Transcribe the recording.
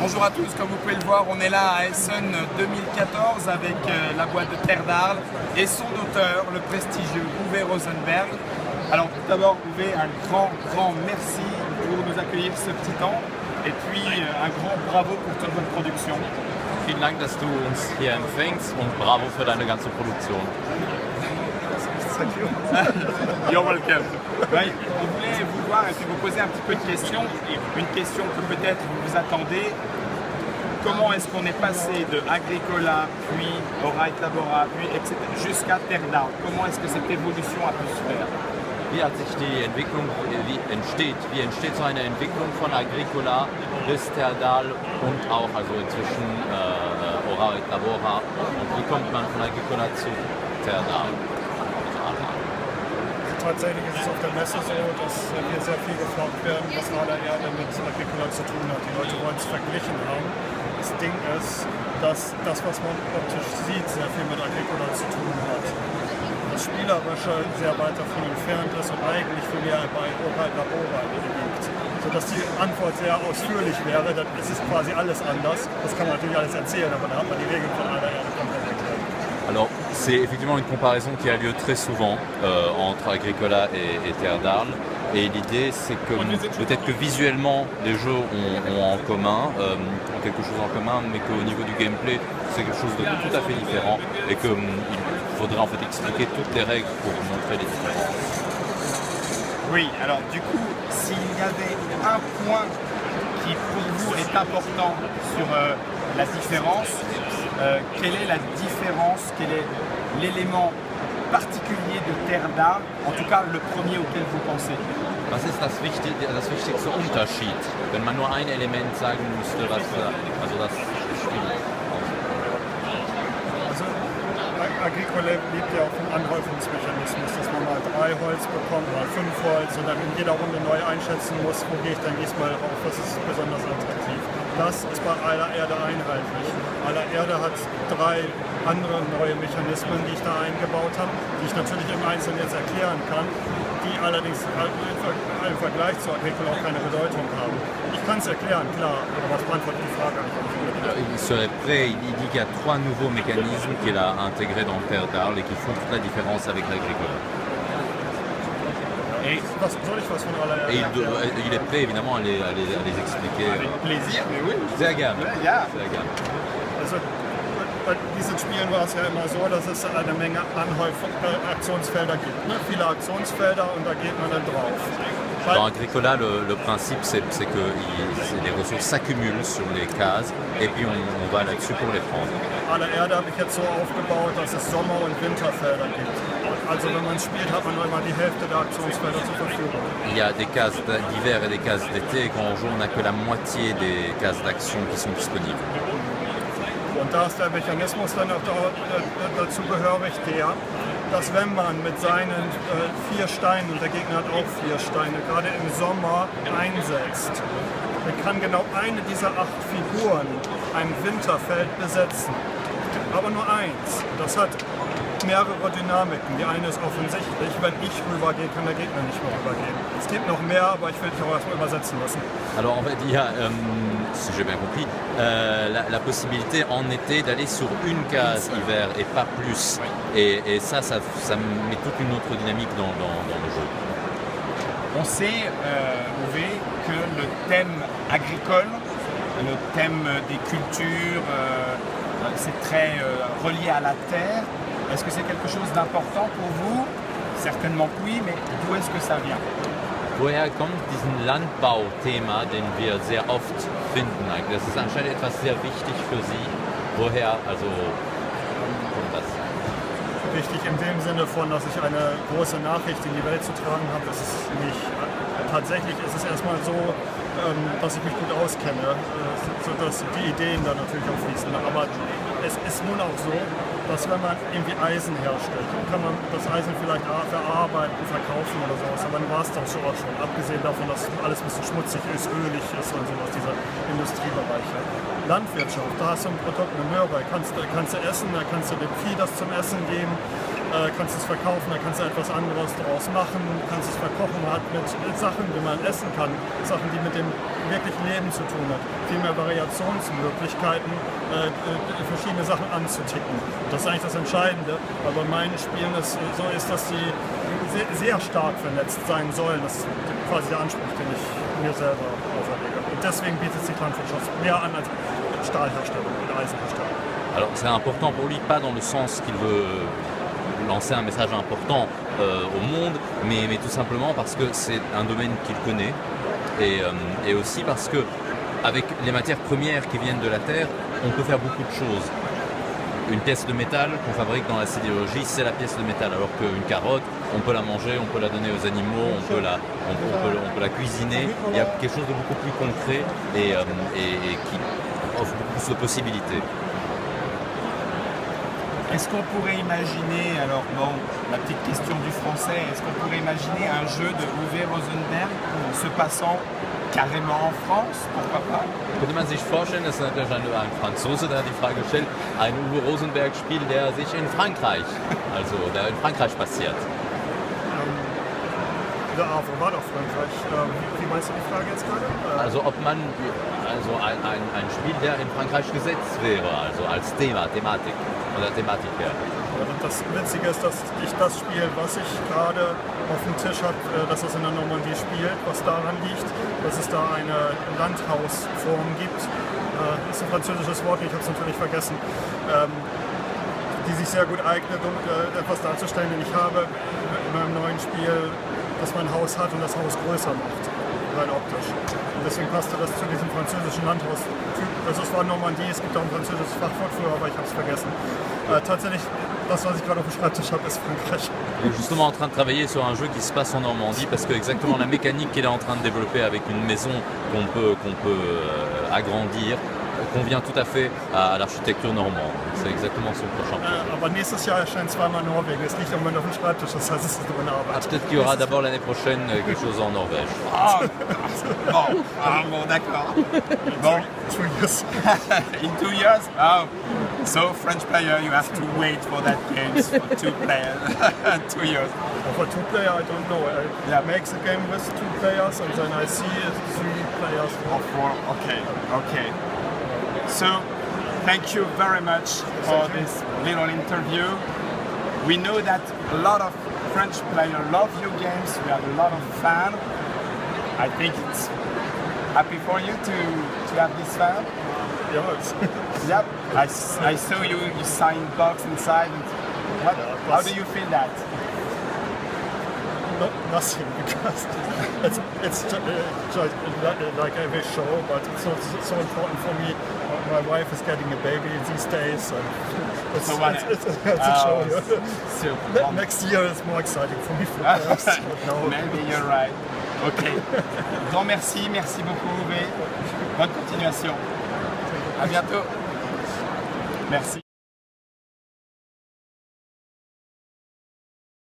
Bonjour à tous, comme vous pouvez le voir, on est là à Essen 2014 avec la boîte de Terre d'Arles et son auteur, le prestigieux Uwe Rosenberg. Alors tout d'abord, Uwe, un grand merci pour nous accueillir ce petit temps et puis un grand bravo pour toute votre production. Vielen Dank, dass du uns hier empfängst und bravo für deine ganze Produktion. You're welcome. Ouais, on voulait vous voir et puis vous poser un petit peu de questions. Une question que peut-être vous vous attendez. Comment est-ce qu'on est passé de Agricola, puis Ora et Labora, puis etc. jusqu'à Terre d'Arles? Comment est-ce que cette évolution a pu se faire? Wie hat sich die Entwicklung, wie entsteht so eine Entwicklung von Agricola bis Terre d'Arles und auch also inzwischen Ora et Labora und wie kommt man von Agricola zu Terre d'Arles? Tatsächlich ist es auf der Messe so, dass wir sehr viel gefragt werden, was Ader Erde mit Agricola zu tun hat. Die Leute wollen es verglichen haben. Das Ding ist, dass das, was man optisch sieht, sehr viel mit Agricola zu tun hat. Das Spielerische sehr weit davon entfernt ist und eigentlich viel mehr bei Ora et Labora liegt. Sodass die Antwort sehr ausführlich wäre, dann ist es quasi alles anders. Das kann man natürlich alles erzählen, aber da hat man die Regeln von Ader Erde komplett erklärt. Alors, c'est effectivement une comparaison qui a lieu très souvent entre Agricola et Terre d'Arles. Et l'idée, c'est que peut-être que visuellement, les jeux ont en commun, ont quelque chose en commun, mais qu'au niveau du gameplay, c'est quelque chose de tout à fait différent. Et qu'il faudrait en fait expliquer toutes les règles pour montrer les différences. Oui, alors du coup, s'il y avait un point qui pour vous est important sur la différence, quelle est la différence, quel est l'élément particulier de Terre d'Arles, en tout cas le premier auquel vous pensez? Was ist das wichtigste Unterschied, wenn man nur ein Element sagen müsste, was also das Spiel Also Agricola lebt ja auch vom Anhäufungsmechanismus, dass man mal 3 Holz bekommt, mal 5 Holz und dann in jeder Runde neu einschätzen muss, wo gehe ich dann diesmal rauf, was ist besonders attraktiv. Das ist bei Ader Erde einheitlich. Ader Erde hat 3 andere neue Mechanismen, die ich da eingebaut habe, die ich natürlich im Einzelnen jetzt erklären kann, die allerdings im Vergleich zu Agricola auch keine Bedeutung haben. Ich kann es erklären, klar, aber was beantwortet die Frage eigentlich? Il serait prêt, il dit qu'il y a 3 nouveaux mécanismes qu'il a intégrés dans Terre d'Arles et qui font toute la différence avec l'Agricola. Et soll ich was von Ader Erde erklären? Il est prêt évidemment à les expliquer. avec plaisir, mais oui. Sehr gerne. Ja. Sehr gerne. Also bei diesen Spielen war es ja immer so, dass es eine Menge Aktionsfelder gibt. Ne? Viele Aktionsfelder und da geht man dann drauf. Dans Agricola, le principe c'est que les ressources s'accumulent sur les cases et puis on va là-dessus pour les prendre. Ader Erde habe ich jetzt so aufgebaut, dass es Sommer- und Winterfelder gibt. Also wenn man spielt, hat man nur immer die Hälfte der Aktionsfelder zur Verfügung. Il y a des cases d'hiver et des cases d'été et quand on joue on n'a que la moitié des cases d'action qui sont disponibles. Und da ist der Mechanismus dann auch dazu gehörig, dass wenn man mit seinen 4 Steinen, und der Gegner hat auch 4 Steine, gerade im Sommer einsetzt, dann kann genau eine dieser 8 Figuren ein Winterfeld besetzen. Aber nur eins. Das hat mehrere Dynamiken. Die eine ist offensichtlich, wenn ich rübergehe, kann der Gegner nicht mehr rübergehen. Es gibt noch mehr, aber ich will dich auch erstmal übersetzen lassen. Alors en fait, il y a, si j'ai bien compris, la possibilité en été d'aller sur une case hiver et pas plus. Et ça met toute une autre dynamique dans le jeu. On sait, Uwe, que le thème agricole, le thème des cultures, c'est très relié à la terre. Est-ce que c'est quelque chose d'important pour vous? Certainement que oui, mais d'où est-ce que ça vient? Woher kommt diesen Landbauthema, den wir sehr oft finden? Das ist anscheinend etwas sehr wichtig für Sie. Woher kommt das? Wichtig in dem Sinne von, dass ich eine große Nachricht in die Welt zu tragen habe, ist es nicht. Tatsächlich ist es erstmal so, dass ich mich gut auskenne, sodass die Ideen da natürlich auch fließen. Aber es ist nun auch so, dass wenn man irgendwie Eisen herstellt, dann kann man das Eisen vielleicht verarbeiten, verkaufen oder sowas, aber dann war es das auch schon. Abgesehen davon, dass alles ein bisschen schmutzig ist, ölig ist und sowas, diese Industriebereiche. Landwirtschaft, da hast du ein Produkt, eine Möhre, kannst du essen, da kannst du dem Vieh das zum Essen geben. kannst es verkaufen, dann kannst du etwas anderes daraus machen, kannst es verkochen, man hat mit Sachen, die man essen kann, Sachen, die mit dem wirklichen Leben zu tun hat, viel mehr Variationsmöglichkeiten, verschiedene Sachen anzuticken. Das ist eigentlich das Entscheidende, aber mein Spielen ist so ist, dass sie sehr, sehr stark vernetzt sein sollen. Das ist quasi der Anspruch, den ich mir selber auferlege. Und deswegen bietet sich Landwirtschaft mehr an als Stahlherstellung und Eisenherstellung. Alors c'est important pour lui, pas dans le sens qu'il veut lancer un message important au monde, mais tout simplement parce que c'est un domaine qu'il connaît et aussi parce que avec les matières premières qui viennent de la terre, on peut faire beaucoup de choses. Une pièce de métal qu'on fabrique dans la sidérurgie, c'est la pièce de métal, alors qu'une carotte, on peut la manger, on peut la donner aux animaux, on peut la cuisiner. Il y a quelque chose de beaucoup plus concret et qui offre beaucoup plus de possibilités. Est-ce qu'on pourrait imaginer, alors bon, la petite question du français, est-ce qu'on pourrait imaginer un jeu de Uwe Rosenberg se passant carrément en France? Pourquoi pas? Könnte man sich vorstellen, das ist natürlich ein Franzose, der die Frage stellt, ein Uwe Rosenberg-Spiel, der sich in Frankreich, also der in Frankreich passiert. Der Havre war doch Frankreich. Wie meinst du die Frage jetzt gerade? Also ob man, also ein Spiel, der in Frankreich gesetzt wäre, also als Thematik oder Thematik her. Das Witzige ist, dass ich das Spiel, was ich gerade auf dem Tisch habe, dass es in der Normandie spielt, was daran liegt, dass es da eine Landhausform gibt. Das ist ein französisches Wort, ich habe es natürlich vergessen, die sich sehr gut eignet, um etwas darzustellen, denn ich habe in meinem neuen Spiel, dass man ein Haus hat und das Haus größer macht, rein optisch. Und deswegen passte das zu diesem französischen Landhaustyp. Also es war Normandie, es gibt auch ein französisches Fachwort für, aber ich habe es vergessen. Tatsächlich, das, was ich gerade auf dem Schreibtisch habe, ist Frankreich. Il est justement en train de travailler sur un jeu qui se passe en Normandie parce que exactement la mécanique qu'il est en train de développer avec une maison qu'on peut agrandir convient tout à fait à l'architecture normande. C'est exactement son prochain projet. Aber nächstes Jahr erscheint zweimal Norwegen. Es liegt im Moment auf dem Schreibtisch, das heißt, es ist eine Arbeit. Peut-être qu'il y aura d'abord l'année prochaine quelque chose en Norvège. Bon, d'accord. Bon, 2 years. in 2 years? Oh, so French player, you have to wait for that game for 2 players. 2 years. For 2 player, I don't know. I make the game with 2 players and then I see 3 players. Or 4, okay. So, thank you very much for this little interview. We know that a lot of French players love your games. We have a lot of fans. I think it's happy for you to have this fan. Yes. Yep. I saw you signed box inside. How do you feel that? Nothing, because it's just like every show, but it's not so important for me. My wife is getting a baby these days, and it's a show. Super. Next year is more exciting for me. No. Maybe you're right. Ok. Grand merci beaucoup Uwe. Bonne continuation. À bientôt. Merci.